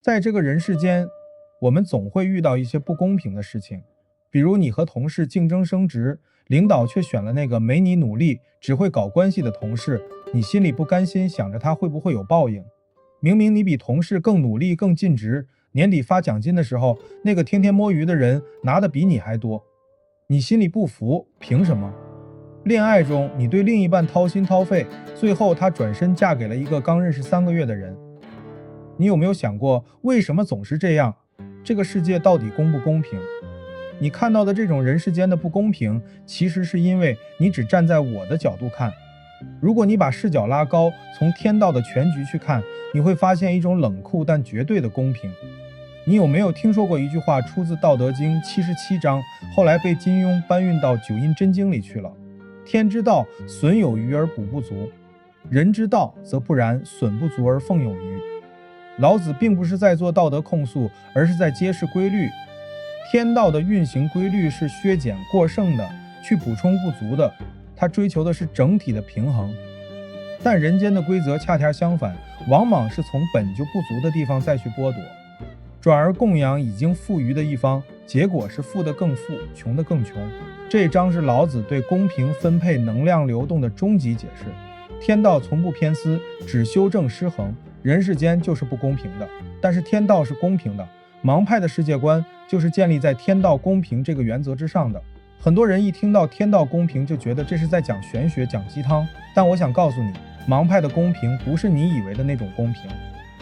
在这个人世间，我们总会遇到一些不公平的事情，比如你和同事竞争升职，领导却选了那个没你努力、只会搞关系的同事，你心里不甘心，想着他会不会有报应。明明你比同事更努力、更尽职，年底发奖金的时候，那个天天摸鱼的人拿的比你还多，你心里不服，凭什么？恋爱中，你对另一半掏心掏肺，最后她转身嫁给了一个刚认识3个月的人。你有没有想过，为什么总是这样？这个世界到底公不公平？你看到的这种人世间的不公平，其实是因为你只站在我的角度看。如果你把视角拉高，从天道的全局去看，你会发现一种冷酷但绝对的公平。你有没有听说过一句话，出自《道德经》77章，后来被金庸搬运到《九阴真经》里去了？天之道，损有余而补不足；人之道则不然，损不足而奉有余。老子并不是在做道德控诉，而是在揭示规律。天道的运行规律是削减过剩的，去补充不足的，它追求的是整体的平衡。但人间的规则恰恰相反，往往是从本就不足的地方再去剥夺，转而供养已经富余的一方，结果是富得更富，穷得更穷。这一章是老子对公平分配能量流动的终极解释。天道从不偏私，只修正失衡，人世间就是不公平的，但是天道是公平的。盲派的世界观就是建立在天道公平这个原则之上的。很多人一听到天道公平就觉得这是在讲玄学、讲鸡汤，但我想告诉你，盲派的公平不是你以为的那种公平，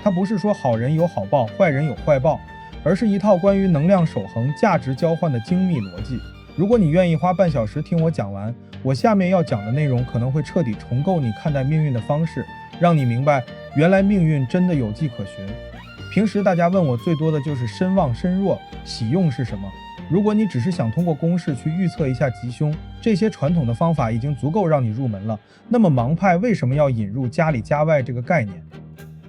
它不是说好人有好报，坏人有坏报，而是一套关于能量守恒、价值交换的精密逻辑。如果你愿意花半小时听我讲完，我下面要讲的内容可能会彻底重构你看待命运的方式，让你明白原来命运真的有迹可循。平时大家问我最多的就是身旺身弱、喜用是什么。如果你只是想通过公式去预测一下吉凶，这些传统的方法已经足够让你入门了。那么盲派为什么要引入家里家外这个概念？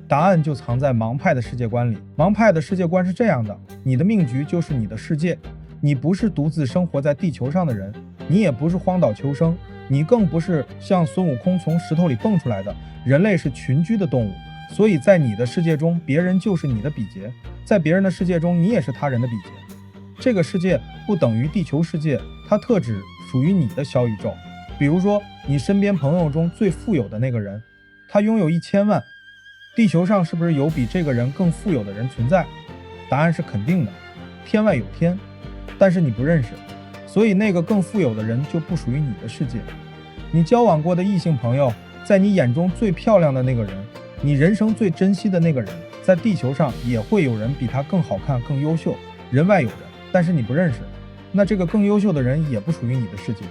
答案就藏在盲派的世界观里。盲派的世界观是这样的：你的命局就是你的世界，你不是独自生活在地球上的人，你也不是荒岛求生，你更不是像孙悟空从石头里蹦出来的。人类是群居的动物，所以在你的世界中，别人就是你的比劫；在别人的世界中，你也是他人的比劫。这个世界不等于地球世界，它特指属于你的小宇宙。比如说，你身边朋友中最富有的那个人，他拥有1000万，地球上是不是有比这个人更富有的人存在？答案是肯定的，天外有天，但是你不认识，所以那个更富有的人就不属于你的世界。你交往过的异性朋友，在你眼中最漂亮的那个人，你人生最珍惜的那个人，在地球上也会有人比他更好看、更优秀，人外有人，但是你不认识，那这个更优秀的人也不属于你的世界。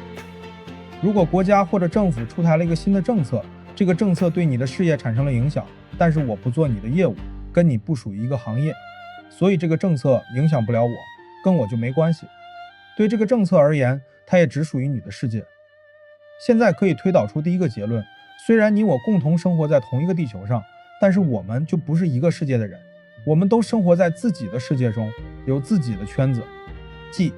如果国家或者政府出台了一个新的政策，这个政策对你的事业产生了影响，但是我不做你的业务，跟你不属于一个行业，所以这个政策影响不了我，跟我就没关系。对这个政策而言，它也只属于你的世界。现在可以推导出第一个结论，虽然你我共同生活在同一个地球上，但是我们就不是一个世界的人，我们都生活在自己的世界中，有自己的圈子。即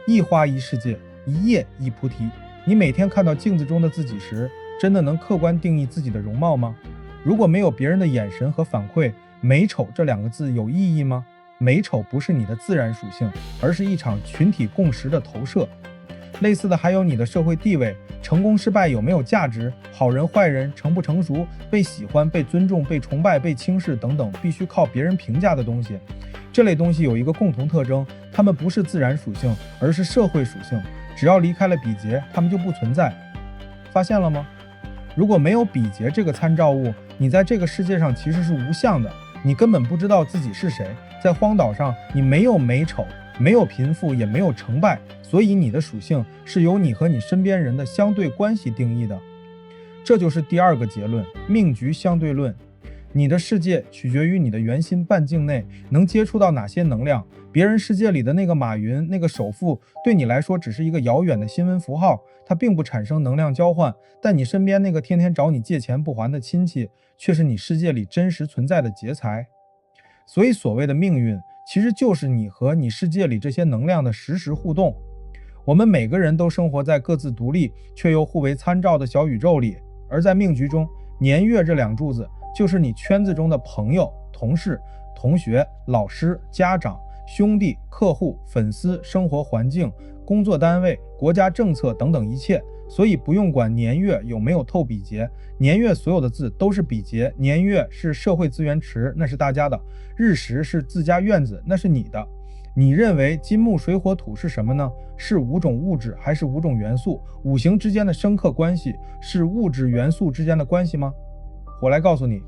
一花一世界，一叶一菩提。你每天看到镜子中的自己时，真的能客观定义自己的容貌吗？如果没有别人的眼神和反馈，美丑这2个字有意义吗？美丑不是你的自然属性，而是一场群体共识的投射。类似的还有你的社会地位，成功失败有没有价值，好人坏人成不成熟，被喜欢、被尊重、被崇拜、被轻视等等，必须靠别人评价的东西。这类东西有一个共同特征，它们不是自然属性，而是社会属性。只要离开了比劫，它们就不存在。发现了吗？如果没有比劫这个参照物，你在这个世界上其实是无相的，你根本不知道自己是谁。在荒岛上，你没有美丑，没有贫富，也没有成败，所以你的属性是由你和你身边人的相对关系定义的。这就是第2个结论，命局相对论。你的世界取决于你的圆心半径内能接触到哪些能量。别人世界里的那个马云，那个首富，对你来说只是一个遥远的新闻符号，它并不产生能量交换。但你身边那个天天找你借钱不还的亲戚，却是你世界里真实存在的劫财。所以所谓的命运，其实就是你和你世界里这些能量的实时互动。我们每个人都生活在各自独立却又互为参照的小宇宙里，而在命局中，年月这2柱子就是你圈子中的朋友、同事、同学、老师、家长、兄弟、客户、粉丝、生活环境、工作单位、国家政策等等一切。所以不用管年月有没有透比劫，年月所有的字都是比劫，年月是社会资源池，那是大家的；日时是自家院子，那是你的。你认为金木水火土是什么呢？是5种物质还是5种元素？五行之间的生克关系是物质元素之间的关系吗？我来告诉你，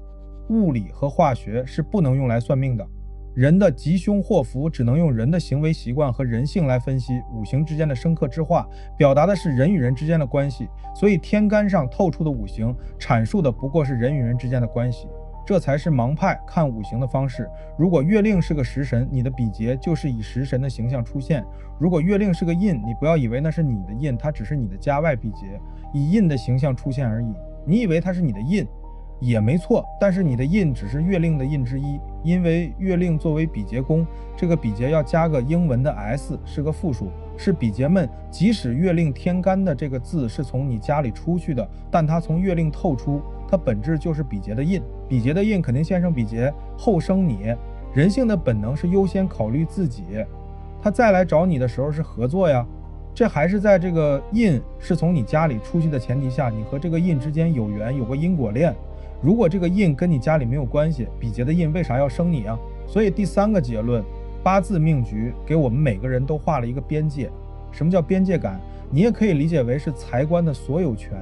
物理和化学是不能用来算命的。人的吉凶祸福只能用人的行为习惯和人性来分析，五行之间的生克之化表达的是人与人之间的关系，所以天干上透出的五行阐述的不过是人与人之间的关系，这才是盲派看五行的方式。如果月令是个食神，你的比劫就是以食神的形象出现；如果月令是个印，你不要以为那是你的印，它只是你的家外比劫，以印的形象出现而已。你以为它是你的印也没错，但是你的印只是月令的印之一，因为月令作为比劫宫，这个比劫要加个英文的 s， 是个复数，是比劫们即使月令天干的这个字是从你家里出去的，但它从月令透出，它本质就是比劫的印。比劫的印肯定先生比劫，后生你。人性的本能是优先考虑自己，他再来找你的时候是合作呀。这还是在这个印是从你家里出去的前提下，你和这个印之间有缘，有个因果链。如果这个印跟你家里没有关系，比劫的印为啥要生你啊？所以第3个结论，八字命局给我们每个人都画了一个边界。什么叫边界感？你也可以理解为是财官的所有权。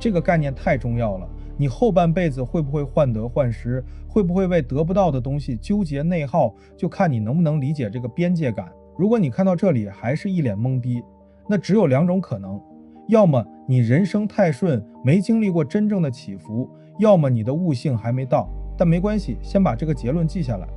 这个概念太重要了。你后半辈子会不会患得患失，会不会为得不到的东西纠结内耗，就看你能不能理解这个边界感。如果你看到这里还是一脸懵逼，那只有2种可能，要么你人生太顺，没经历过真正的起伏，要么你的悟性还没到。但没关系，先把这个结论记下来，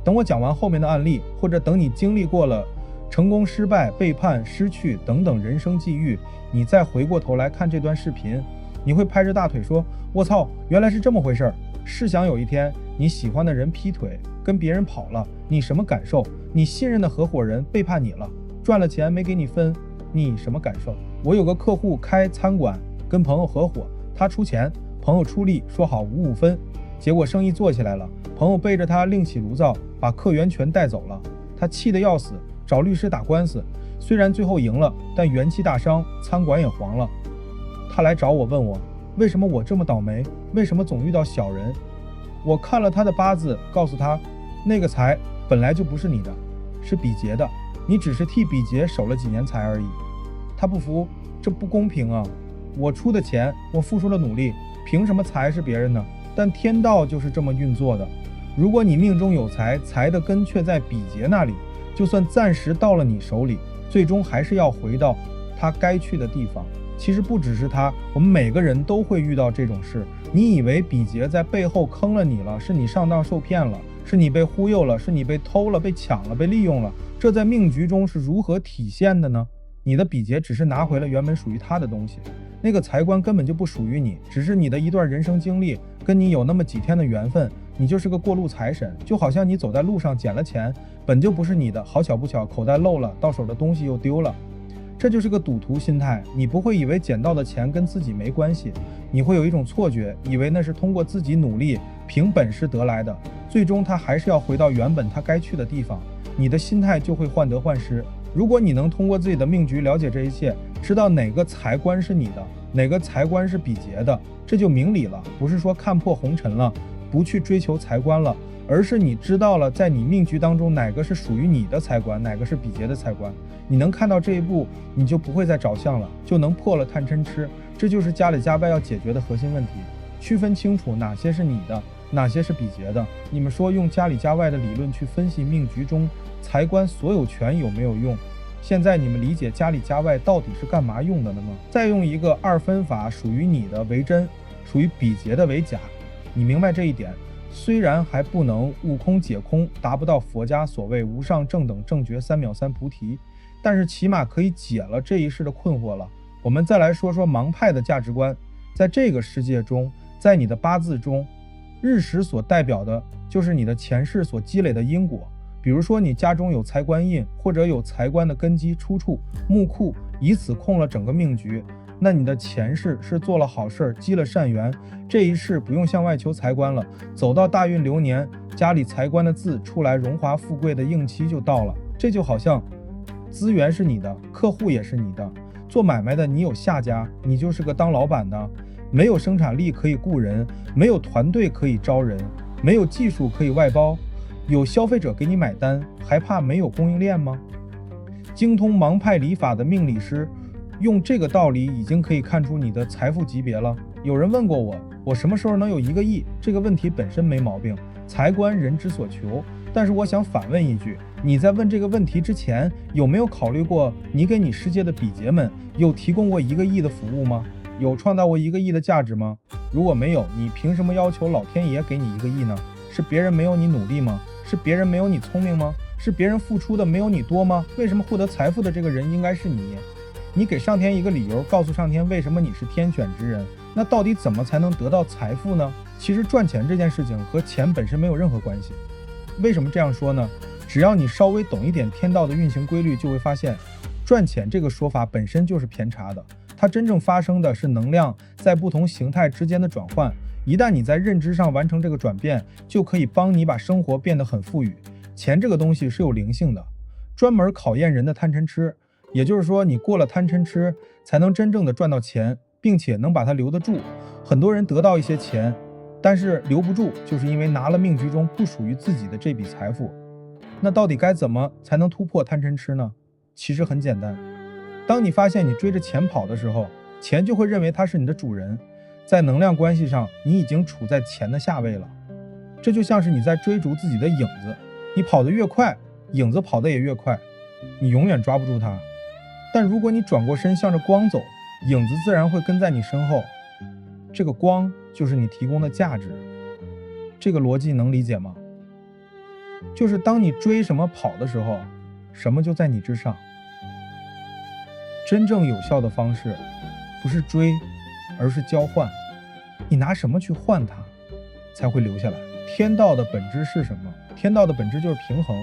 等我讲完后面的案例，或者等你经历过了成功、失败、背叛、失去等等人生际遇，你再回过头来看这段视频，你会拍着大腿说，我操，原来是这么回事儿。试想有一天你喜欢的人劈腿跟别人跑了，你什么感受？你信任的合伙人背叛你了，赚了钱没给你分，你什么感受？我有个客户开餐馆，跟朋友合伙，他出钱，朋友出力，说好5-5分，结果生意做起来了，朋友背着他另起炉灶，把客源全带走了，他气得要死，找律师打官司，虽然最后赢了，但元气大伤，餐馆也黄了。他来找我问我，为什么我这么倒霉，为什么总遇到小人？我看了他的八字，告诉他，那个财本来就不是你的，是比劫的，你只是替比劫守了几年财而已。他不服，这不公平啊，我出的钱，我付出了努力，凭什么财是别人呢？但天道就是这么运作的，如果你命中有财，财的根却在比劫那里，就算暂时到了你手里，最终还是要回到他该去的地方。其实不只是他，我们每个人都会遇到这种事。你以为比劫在背后坑了你了，是你上当受骗了，是你被忽悠了，是你被偷了，被抢了，被利用了，这在命局中是如何体现的呢？你的比劫只是拿回了原本属于他的东西，那个财官根本就不属于你，只是你的一段人生经历，跟你有那么几天的缘分，你就是个过路财神。就好像你走在路上捡了钱，本就不是你的，好巧不巧口袋漏了，到手的东西又丢了，这就是个赌徒心态。你不会以为捡到的钱跟自己没关系，你会有一种错觉，以为那是通过自己努力凭本事得来的，最终他还是要回到原本他该去的地方，你的心态就会患得患失。如果你能通过自己的命局了解这一切，知道哪个财官是你的，哪个财官是比劫的，这就明理了。不是说看破红尘了，不去追求财官了，而是你知道了在你命局当中哪个是属于你的财官，哪个是比劫的财官。你能看到这一步，你就不会再找相了，就能破了贪嗔痴。这就是家里家外要解决的核心问题，区分清楚哪些是你的，哪些是比劫的。你们说用家里家外的理论去分析命局中财官所有权有没有用？现在你们理解家里家外到底是干嘛用的了吗？再用一个2分法，属于你的为真，属于比劫的为假。你明白这一点，虽然还不能悟空解空，达不到佛家所谓无上正等正觉3秒3菩提，但是起码可以解了这一世的困惑了。我们再来说说盲派的价值观。在这个世界中，在你的八字中，日时所代表的就是你的前世所积累的因果。比如说你家中有财官印，或者有财官的根基出处木库，以此控了整个命局，那你的前世是做了好事，积了善缘，这一世不用向外求财官了，走到大运流年，家里财官的字出来，荣华富贵的应期就到了。这就好像资源是你的，客户也是你的，做买卖的你有下家，你就是个当老板的，没有生产力可以雇人，没有团队可以招人，没有技术可以外包，有消费者给你买单，还怕没有供应链吗？精通盲派理法的命理师用这个道理已经可以看出你的财富级别了。有人问过我什么时候能有1个亿？这个问题本身没毛病，财官人之所求。但是我想反问一句，你在问这个问题之前，有没有考虑过你给你世界的比劫们有提供过1个亿的服务吗？有创造过1个亿的价值吗？如果没有，你凭什么要求老天爷给你1个亿呢？是别人没有你努力吗？是别人没有你聪明吗？是别人付出的没有你多吗？为什么获得财富的这个人应该是你？你给上天一个理由，告诉上天为什么你是天选之人。那到底怎么才能得到财富呢？其实赚钱这件事情和钱本身没有任何关系。为什么这样说呢？只要你稍微懂一点天道的运行规律，就会发现赚钱这个说法本身就是偏差的。它真正发生的是能量在不同形态之间的转换。一旦你在认知上完成这个转变，就可以帮你把生活变得很富裕。钱这个东西是有灵性的，专门考验人的贪嗔痴。也就是说，你过了贪嗔痴，才能真正的赚到钱，并且能把它留得住。很多人得到一些钱，但是留不住，就是因为拿了命局中不属于自己的这笔财富。那到底该怎么才能突破贪嗔痴呢？其实很简单，当你发现你追着钱跑的时候，钱就会认为它是你的主人。在能量关系上，你已经处在钱的下位了。这就像是你在追逐自己的影子，你跑得越快，影子跑得也越快，你永远抓不住它。但如果你转过身向着光走，影子自然会跟在你身后。这个光就是你提供的价值。这个逻辑能理解吗？就是当你追什么跑的时候，什么就在你之上。真正有效的方式不是追，而是交换。你拿什么去换它，才会留下来。天道的本质是什么？天道的本质就是平衡。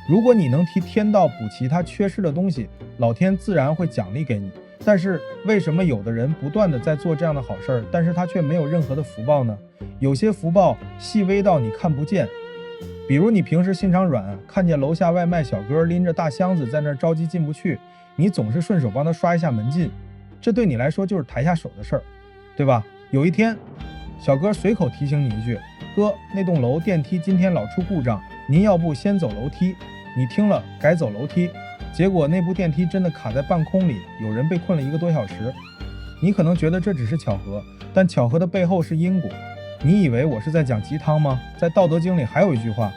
如果你能替天道补齐它缺失的东西，老天自然会奖励给你。但是为什么有的人不断的在做这样的好事儿，但是他却没有任何的福报呢？有些福报细微到你看不见，比如你平时心肠软，看见楼下外卖小哥拎着大箱子在那儿着急进不去，你总是顺手帮他刷一下门禁，这对你来说就是抬下手的事儿，对吧？有一天小哥随口提醒你一句，哥，那栋楼电梯今天老出故障，您要不先走楼梯。你听了改走楼梯，结果那部电梯真的卡在半空里，有人被困了1个多小时。你可能觉得这只是巧合，但巧合的背后是因果。你以为我是在讲鸡汤吗？在道德经里还有一句话，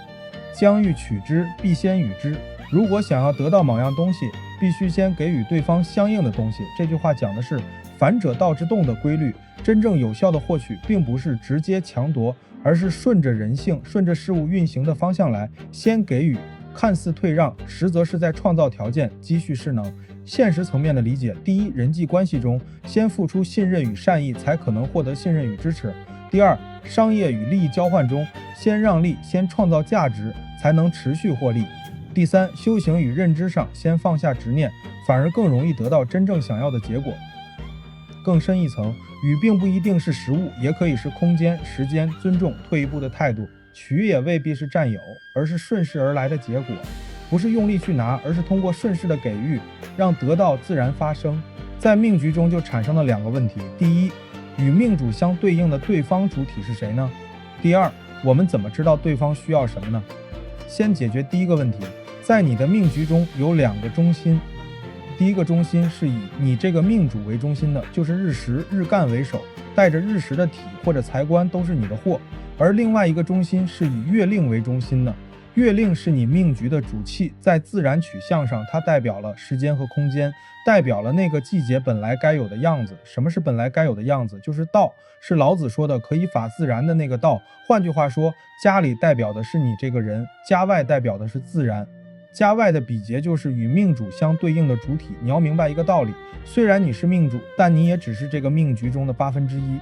将欲取之，必先予之。如果想要得到某样东西，必须先给予对方相应的东西。这句话讲的是反者道之动的规律。真正有效的获取并不是直接强夺，而是顺着人性，顺着事物运行的方向来，先给予，看似退让，实则是在创造条件，积蓄势能。现实层面的理解，第一，人际关系中先付出信任与善意，才可能获得信任与支持。第二，商业与利益交换中，先让利，先创造价值，才能持续获利。第三，修行与认知上，先放下执念，反而更容易得到真正想要的结果。更深一层，与并不一定是实物，也可以是空间、时间、尊重、退一步的态度。取也未必是占有，而是顺势而来的结果。不是用力去拿，而是通过顺势的给予，让得到自然发生。在命局中就产生了2个问题：第一，与命主相对应的对方主体是谁呢？第二，我们怎么知道对方需要什么呢？先解决第一个问题，在你的命局中有2个中心。第一个中心是以你这个命主为中心的，就是日时日干为首，带着日时的体或者财官都是你的货。而另外一个中心是以月令为中心的，月令是你命局的主气，在自然取向上，它代表了时间和空间，代表了那个季节本来该有的样子。什么是本来该有的样子？就是道，是老子说的可以法自然的那个道。换句话说，家里代表的是你这个人，家外代表的是自然。家外的比劫就是与命主相对应的主体。你要明白一个道理，虽然你是命主，但你也只是这个命局中的1/8。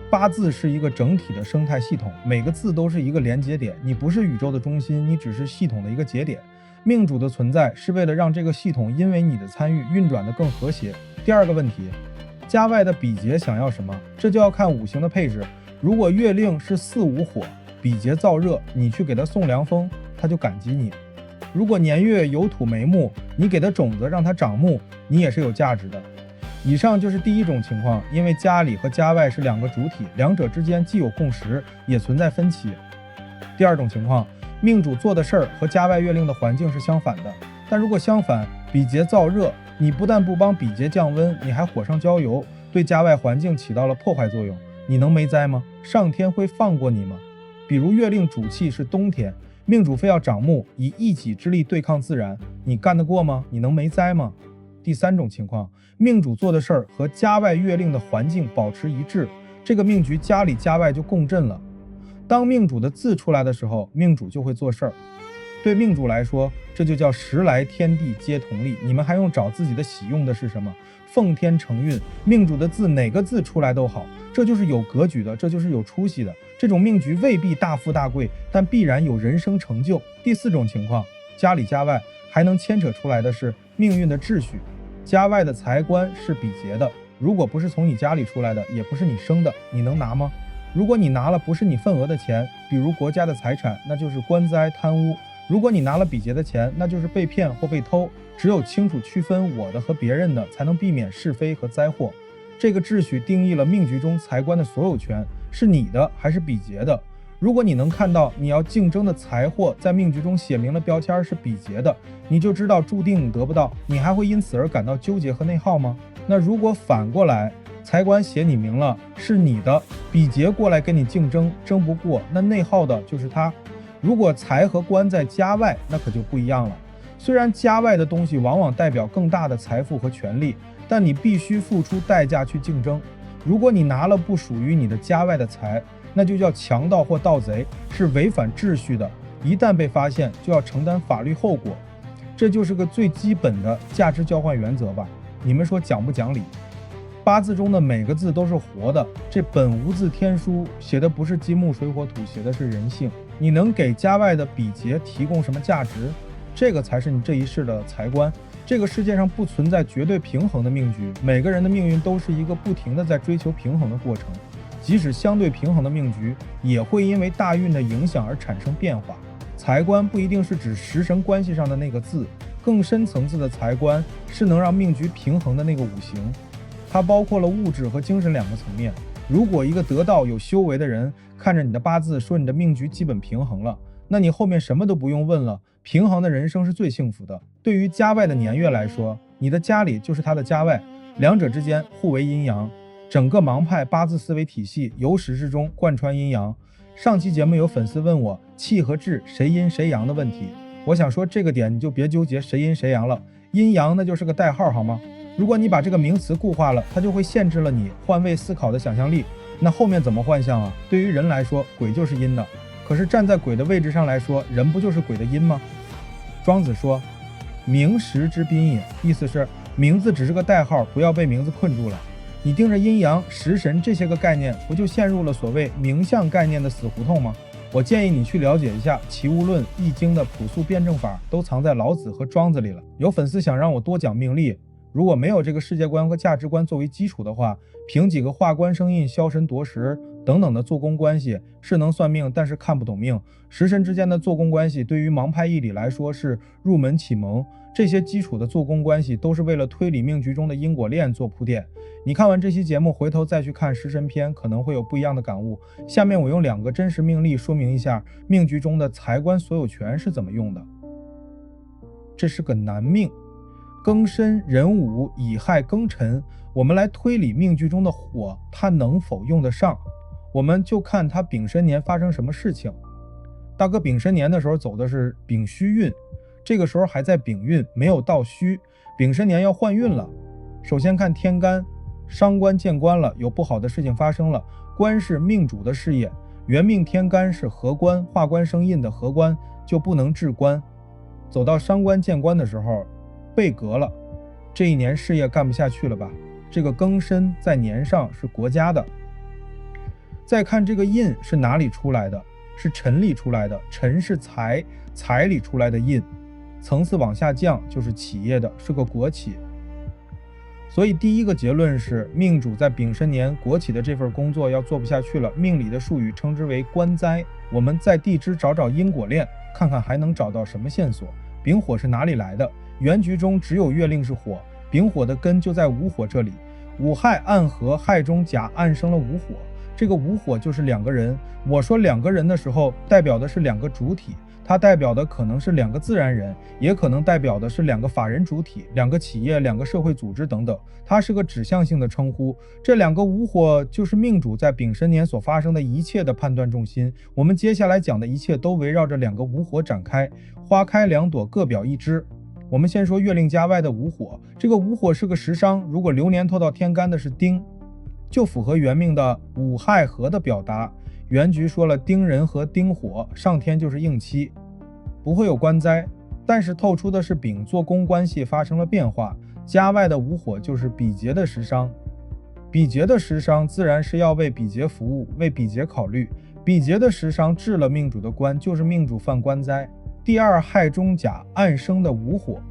八字是一个整体的生态系统，每个字都是一个连接点，你不是宇宙的中心，你只是系统的一个节点。命主的存在是为了让这个系统因为你的参与运转得更和谐。第二个问题，家外的比劫想要什么，这就要看五行的配置。如果月令是巳午火，比劫燥热，你去给他送凉风，他就感激你。如果年月有土没木，你给他种子让他长木，你也是有价值的。以上就是第一种情况，因为家里和家外是两个主体，两者之间既有共识，也存在分歧。第二种情况，命主做的事儿和家外月令的环境是相反的，但如果相反，比劫燥热，你不但不帮比劫降温，你还火上浇油，对家外环境起到了破坏作用，你能没灾吗？上天会放过你吗？比如月令主气是冬天，命主非要长木，以一己之力对抗自然，你干得过吗？你能没灾吗？第三种情况，命主做的事儿和家外月令的环境保持一致，这个命局家里家外就共振了。当命主的字出来的时候，命主就会做事儿。对命主来说，这就叫时来天地皆同力，你们还用找自己的喜用的是什么？奉天承运，命主的字哪个字出来都好，这就是有格局的，这就是有出息的。这种命局未必大富大贵，但必然有人生成就。第四种情况，家里家外还能牵扯出来的是命运的秩序。家外的财官是比劫的，如果不是从你家里出来的，也不是你生的，你能拿吗？如果你拿了不是你份额的钱，比如国家的财产，那就是官灾贪污；如果你拿了比劫的钱，那就是被骗或被偷。只有清楚区分我的和别人的，才能避免是非和灾祸。这个秩序定义了命局中财官的所有权，是你的还是比劫的。如果你能看到你要竞争的财货在命局中写明了标签是比劫的，你就知道注定你得不到，你还会因此而感到纠结和内耗吗？那如果反过来，财官写你明了是你的，比劫过来跟你竞争，争不过，那内耗的就是他。如果财和官在家外，那可就不一样了。虽然家外的东西往往代表更大的财富和权利，但你必须付出代价去竞争。如果你拿了不属于你的家外的财，那就叫强盗或盗贼，是违反秩序的，一旦被发现就要承担法律后果。这就是个最基本的价值交换原则吧，你们说讲不讲理？八字中的每个字都是活的，这本无字天书写的不是金木水火土，写的是人性。你能给家外的比劫提供什么价值？这个才是你这一世的财官。这个世界上不存在绝对平衡的命局，每个人的命运都是一个不停的在追求平衡的过程。即使相对平衡的命局，也会因为大运的影响而产生变化。财官不一定是指食神关系上的那个字，更深层次的财官是能让命局平衡的那个五行，它包括了物质和精神两个层面。如果一个得道有修为的人看着你的八字说你的命局基本平衡了，那你后面什么都不用问了，平衡的人生是最幸福的。对于家外的年月来说，你的家里就是他的家外，两者之间互为阴阳。整个盲派八字思维体系由始至终贯穿阴阳。上期节目有粉丝问我气和志谁阴谁阳的问题，我想说这个点你就别纠结谁阴谁阳了，阴阳那就是个代号好吗？如果你把这个名词固化了，它就会限制了你换位思考的想象力，那后面怎么幻象啊？对于人来说，鬼就是阴的，可是站在鬼的位置上来说，人不就是鬼的阴吗？庄子说名实之宾也，意思是名字只是个代号，不要被名字困住了。你盯着阴阳、食神这些个概念，不就陷入了所谓名相概念的死胡同吗？我建议你去了解一下《齐物论》《易经》的朴素辩证法，都藏在老子和庄子里了。有粉丝想让我多讲命例，如果没有这个世界观和价值观作为基础的话，凭几个化官生印、枭神夺食等等的做工关系是能算命，但是看不懂命。食神之间的做工关系对于盲派义理来说是入门启蒙，这些基础的做工关系都是为了推理命局中的因果链做铺垫。你看完这期节目回头再去看食神篇，可能会有不一样的感悟。下面我用2个真实命例说明一下命局中的财官所有权是怎么用的。这是个男命，庚申、壬午、乙亥、庚辰，我们来推理命局中的火它能否用得上，我们就看他丙申年发生什么事情。大哥丙申年的时候走的是丙戌运，这个时候还在丙运，没有到戌，丙申年要换运了。首先看天干，伤官见官了，有不好的事情发生了。官是命主的事业，原命天干是合官，化官生印的合官就不能治官。走到伤官见官的时候被革了，这一年事业干不下去了吧？这个庚申在年上是国家的。再看这个印是哪里出来的，是辰里出来的，辰是财，财里出来的印，层次往下降就是企业的，是个国企。所以第一个结论是，命主在丙申年国企的这份工作要做不下去了，命理的术语称之为官灾。我们在地支找找因果链，看看还能找到什么线索。丙火是哪里来的？原局中只有月令是火，丙火的根就在午火这里。午亥暗合，亥中甲暗生了午火，这个午火就是两个人。我说两个人的时候，代表的是两个主体，它代表的可能是两个自然人，也可能代表的是两个法人主体、两个企业、两个社会组织等等，它是个指向性的称呼。这两个午火就是命主在丙申年所发生的一切的判断重心。我们接下来讲的一切都围绕着两个午火展开，花开两朵，各表一枝。我们先说月令家外的午火，这个午火是个食伤，如果流年透到天干的是丁，就符合原命的午亥合的表达。原局说了丁壬和丁火，上天就是应期，不会有官灾，但是透出的是丙做宫关系发生了变化。家外的午火就是比劫的食伤，比劫的食伤自然是要为比劫服务，为比劫考虑。比劫的食伤治了命主的官，就是命主犯官灾。第二亥中甲暗生的午火，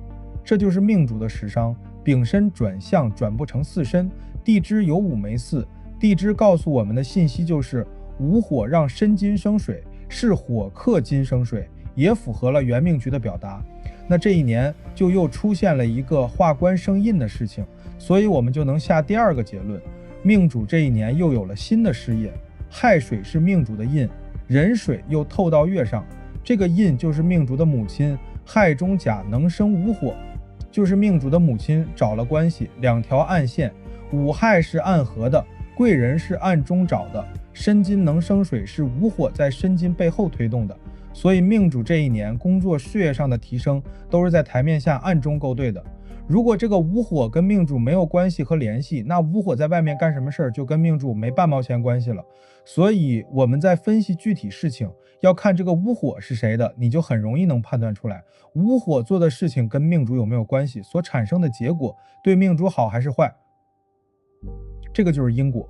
这就是命主的食伤。丙申转向转不成巳申，地支有午没巳，地支告诉我们的信息就是午火让申金生水，是火克金生水，也符合了原命局的表达。那这一年就又出现了一个化官生印的事情，所以我们就能下第二个结论，命主这一年又有了新的事业。亥水是命主的印，壬水又透到月上，这个印就是命主的母亲。亥中甲能生午火，就是命主的母亲找了关系，两条暗线。午亥是暗合的，贵人是暗中找的，申金能生水是午火在申金背后推动的。所以命主这一年工作事业上的提升都是在台面下暗中勾兑的。如果这个午火跟命主没有关系和联系，那午火在外面干什么事儿就跟命主没半毛钱关系了。所以我们在分析具体事情要看这个午火是谁的，你就很容易能判断出来午火做的事情跟命主有没有关系，所产生的结果对命主好还是坏。这个就是因果。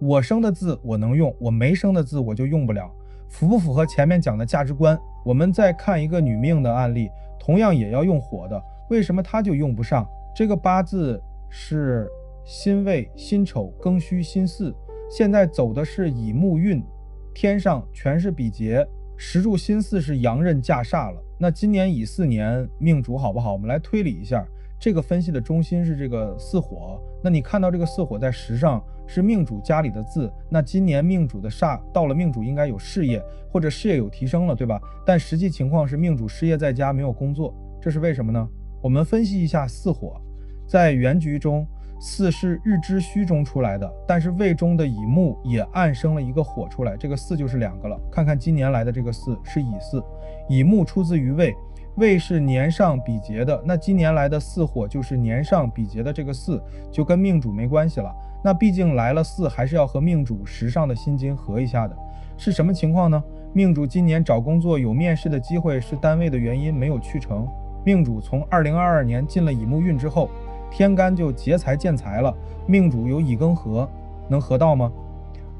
我生的字我能用，我没生的字我就用不了，符不符合前面讲的价值观？我们再看一个女命的案例，同样也要用火的，为什么她就用不上？这个八字是辛未、辛丑、庚戌、辛巳，现在走的是乙木运，天上全是比劫，时柱辛巳是阳刃驾煞了。那今年乙巳年命主好不好？我们来推理一下，这个分析的中心是这个巳火，那你看到这个巳火在时上是命主家里的字，那今年命主的煞到了，命主应该有事业或者事业有提升了，对吧？但实际情况是命主事业在家没有工作，这是为什么呢？我们分析一下巳火，在原局中巳是日支戌中出来的，但是未中的乙木也暗生了一个火出来，这个巳就是两个了。看看今年来的这个巳是乙巳，乙木出自于未，未是年上比劫的，那今年来的巳火就是年上比劫的这个巳，就跟命主没关系了。那毕竟来了巳，还是要和命主时上的辛金合一下的。是什么情况呢？命主今年找工作有面试的机会，是单位的原因没有去成。命主从2022年进了乙木运之后，天干就劫财见财了，命主有乙庚合，能合到吗？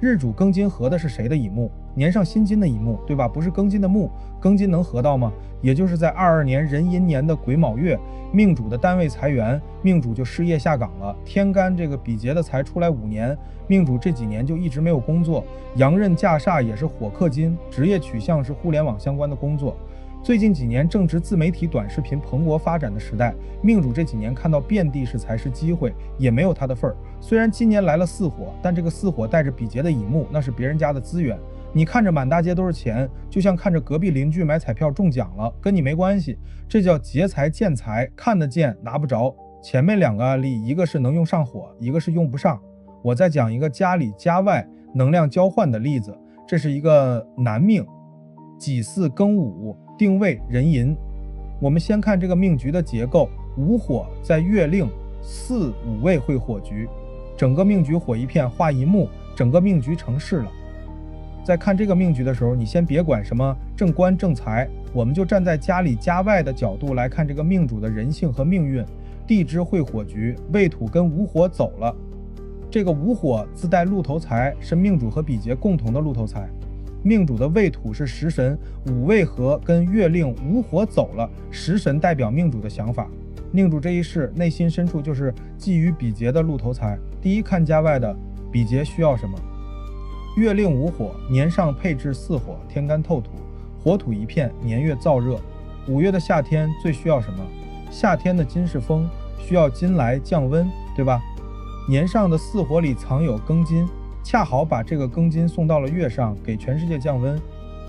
日主庚金合的是谁的乙木？年上辛金的乙木，对吧？不是庚金的木，庚金能合到吗？也就是在22年壬寅年的癸卯月，命主的单位裁员，命主就失业下岗了。天干这个比劫的财出来5年，命主这几年就一直没有工作，阳刃驾煞也是火克金，职业取向是互联网相关的工作。最近几年正值自媒体短视频蓬勃发展的时代，命主这几年看到遍地是财是机会，也没有他的份儿。虽然今年来了巳火，但这个巳火带着比劫的乙木，那是别人家的资源。你看着满大街都是钱，就像看着隔壁邻居买彩票中奖了，跟你没关系。这叫劫财见财，看得见拿不着。前面两个案例，一个是能用上火，一个是用不上。我再讲一个家里家外能量交换的例子，这是一个男命，己巳庚午，定位壬寅。我们先看这个命局的结构，午火在月令巳午未会火局，整个命局火一片，化一木，整个命局成事了。在看这个命局的时候，你先别管什么正官正财，我们就站在家里家外的角度来看这个命主的人性和命运。地支会火局，未土跟午火走了，这个午火自带禄头财，是命主和比劫共同的禄头财。命主的未土是食神，午未合跟月令午火走了，食神代表命主的想法，命主这一世内心深处就是觊觎比劫的路头财。第一看家外的比劫需要什么？月令午火，年上配置巳火，天干透土，火土一片，年月燥热。5月的夏天最需要什么？夏天的金是风，需要金来降温，对吧？年上的巳火里藏有庚金，恰好把这个庚金送到了月上，给全世界降温。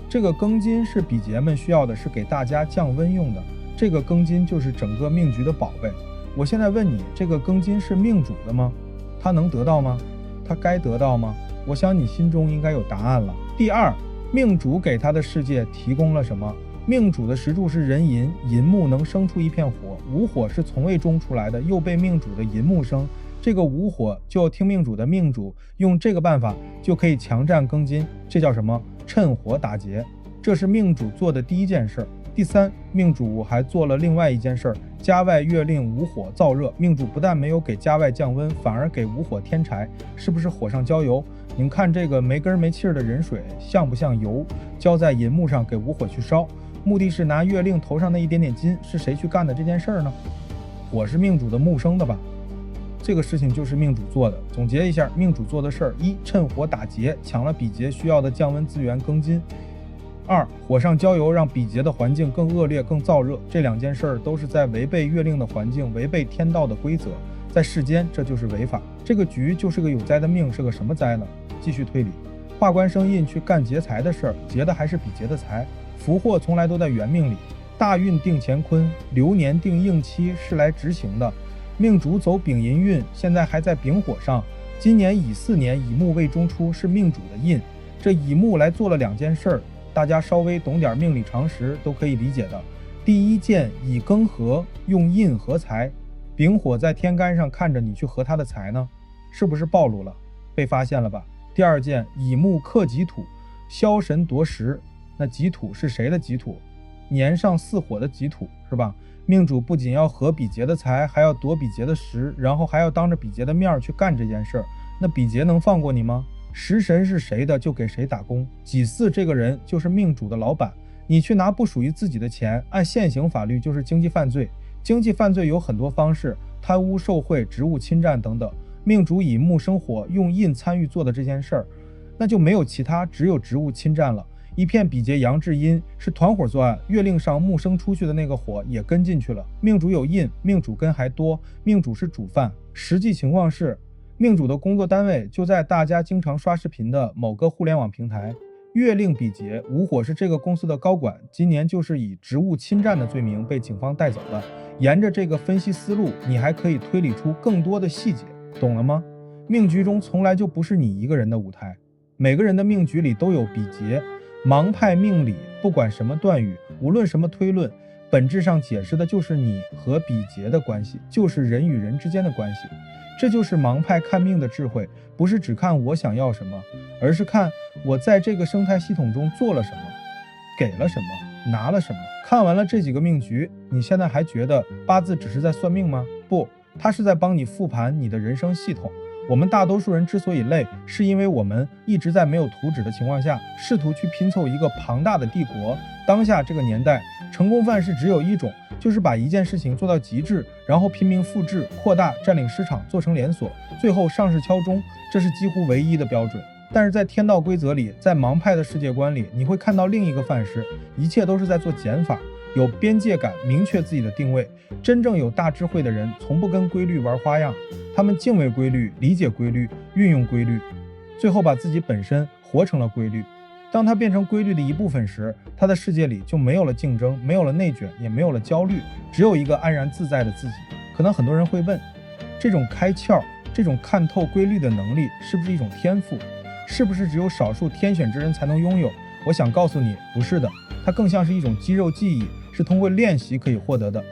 这个庚金是比劫们需要的，是给大家降温用的。这个庚金就是整个命局的宝贝。我现在问你，这个庚金是命主的吗？他能得到吗？他该得到吗？我想你心中应该有答案了。第二，命主给他的世界提供了什么？命主的石柱是壬寅，寅木能生出一片火，午火是从未中出来的，又被命主的寅木生，这个午火就听命主的，命主用这个办法就可以强占庚金，这叫什么？趁火打劫。这是命主做的第一件事。第三，命主还做了另外一件事，家外月令午火燥热，命主不但没有给家外降温，反而给午火添柴，是不是火上浇油？你们看这个没根没气的壬水像不像油？浇在寅木上给午火去烧，目的是拿月令头上那一点点金，是谁去干的这件事呢？火是命主的木生的吧？这个事情就是命主做的。总结一下，命主做的事儿：一，趁火打劫，抢了比劫需要的降温资源庚金；二，火上浇油，让比劫的环境更恶劣、更燥热。这2件事儿都是在违背月令的环境，违背天道的规则，在世间这就是违法。这个局就是个有灾的命，是个什么灾呢？继续推理，化官生印去干劫财的事儿，劫的还是比劫的财。福祸从来都在原命里，大运定乾坤，流年定应期，是来执行的。命主走丙寅运，现在还在丙火上。今年乙巳年，乙木未中出，是命主的印。这乙木来做了2件事儿，大家稍微懂点命理常识都可以理解的。第一件，乙庚合，用印合财。丙火在天干上看着你去合他的财呢，是不是暴露了？被发现了吧？第二件，乙木克己土，枭神夺食。那己土是谁的己土？年上巳火的己土，是吧？命主不仅要合比劫的财，还要夺比劫的食，然后还要当着比劫的面去干这件事儿。那比劫能放过你吗？食神是谁的就给谁打工。己巳这个人就是命主的老板，你去拿不属于自己的钱，按现行法律就是经济犯罪。经济犯罪有很多方式，贪污受贿、职务侵占等等。命主以木生火，用印参与做的这件事儿，那就没有其他，只有职务侵占了。一片比劫阳至阴，是团伙作案，月令上木生出去的那个火也跟进去了。命主有印，命主跟还多，命主是主犯。实际情况是，命主的工作单位就在大家经常刷视频的某个互联网平台。月令比劫，午火是这个公司的高管，今年就是以职务侵占的罪名被警方带走的。沿着这个分析思路，你还可以推理出更多的细节，懂了吗？命局中从来就不是你一个人的舞台，每个人的命局里都有比劫。盲派命理不管什么断语，无论什么推论，本质上解释的就是你和比劫的关系，就是人与人之间的关系。这就是盲派看命的智慧，不是只看我想要什么，而是看我在这个生态系统中做了什么，给了什么，拿了什么。看完了这几个命局，你现在还觉得八字只是在算命吗？不，它是在帮你复盘你的人生系统。我们大多数人之所以累，是因为我们一直在没有图纸的情况下，试图去拼凑一个庞大的帝国。当下这个年代，成功范式只有一种，就是把一件事情做到极致，然后拼命复制、扩大、占领市场，做成连锁，最后上市敲钟，这是几乎唯一的标准。但是在天道规则里，在盲派的世界观里，你会看到另一个范式，一切都是在做减法，有边界感，明确自己的定位。真正有大智慧的人，从不跟规律玩花样，他们敬畏规律，理解规律，运用规律，最后把自己本身活成了规律。当他变成规律的一部分时，他的世界里就没有了竞争，没有了内卷，也没有了焦虑，只有一个安然自在的自己。可能很多人会问，这种开窍，这种看透规律的能力，是不是一种天赋？是不是只有少数天选之人才能拥有？我想告诉你，不是的，它更像是一种肌肉记忆，是通过练习可以获得的。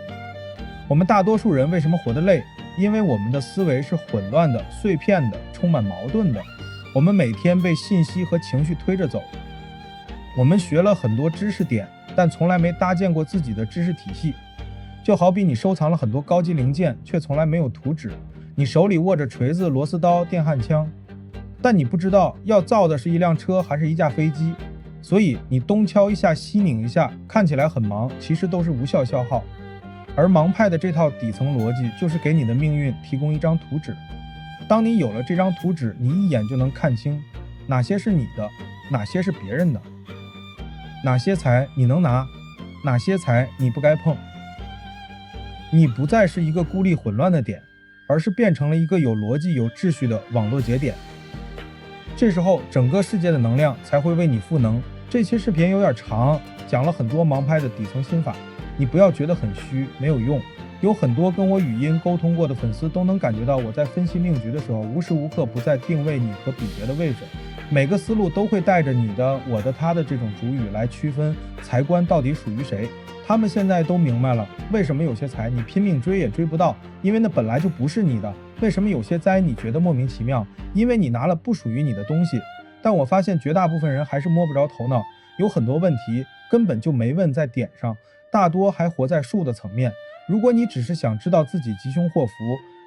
我们大多数人为什么活得累？因为我们的思维是混乱的、碎片的、充满矛盾的。我们每天被信息和情绪推着走。我们学了很多知识点，但从来没搭建过自己的知识体系。就好比你收藏了很多高级零件，却从来没有图纸。你手里握着锤子、螺丝刀、电焊枪，但你不知道要造的是一辆车还是一架飞机。所以你东敲一下西拧一下，看起来很忙，其实都是无效消耗。而盲派的这套底层逻辑就是给你的命运提供一张图纸。当你有了这张图纸，你一眼就能看清哪些是你的，哪些是别人的，哪些财你能拿，哪些财你不该碰。你不再是一个孤立混乱的点，而是变成了一个有逻辑、有秩序的网络节点。这时候，整个世界的能量才会为你赋能。这期视频有点长，讲了很多盲派的底层心法，你不要觉得很虚，没有用。有很多跟我语音沟通过的粉丝都能感觉到，我在分析命局的时候，无时无刻不在定位你和比劫的位置。每个思路都会带着你的、我的、他的这种主语来区分财官到底属于谁。他们现在都明白了，为什么有些财你拼命追也追不到，因为那本来就不是你的。为什么有些灾你觉得莫名其妙，因为你拿了不属于你的东西。但我发现绝大部分人还是摸不着头脑，有很多问题根本就没问在点上，大多还活在术的层面。如果你只是想知道自己吉凶祸福，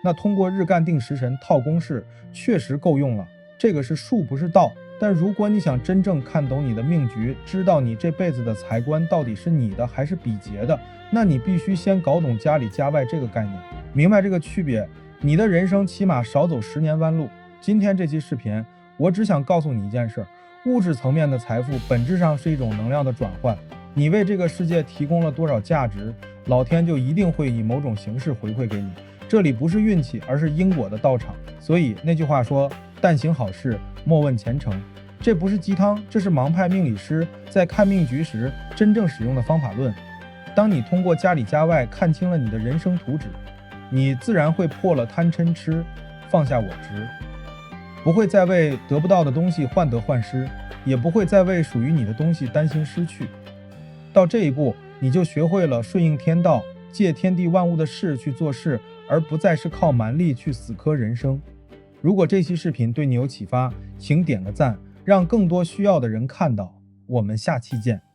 那通过日干定时辰套公式确实够用了，这个是术不是道。但如果你想真正看懂你的命局，知道你这辈子的财官到底是你的还是比劫的，那你必须先搞懂家里家外这个概念，明白这个区别，你的人生起码少走10年弯路。今天这期视频，我只想告诉你一件事，物质层面的财富本质上是一种能量的转换，你为这个世界提供了多少价值，老天就一定会以某种形式回馈给你。这里不是运气，而是因果的道场。所以那句话说，但行好事，莫问前程。这不是鸡汤，这是盲派命理师在看命局时真正使用的方法论。当你通过家里家外看清了你的人生图纸，你自然会破了贪嗔痴，放下我执，不会再为得不到的东西患得患失，也不会再为属于你的东西担心失去。到这一步，你就学会了顺应天道，借天地万物的势去做事，而不再是靠蛮力去死磕人生。如果这期视频对你有启发，请点个赞，让更多需要的人看到。我们下期见。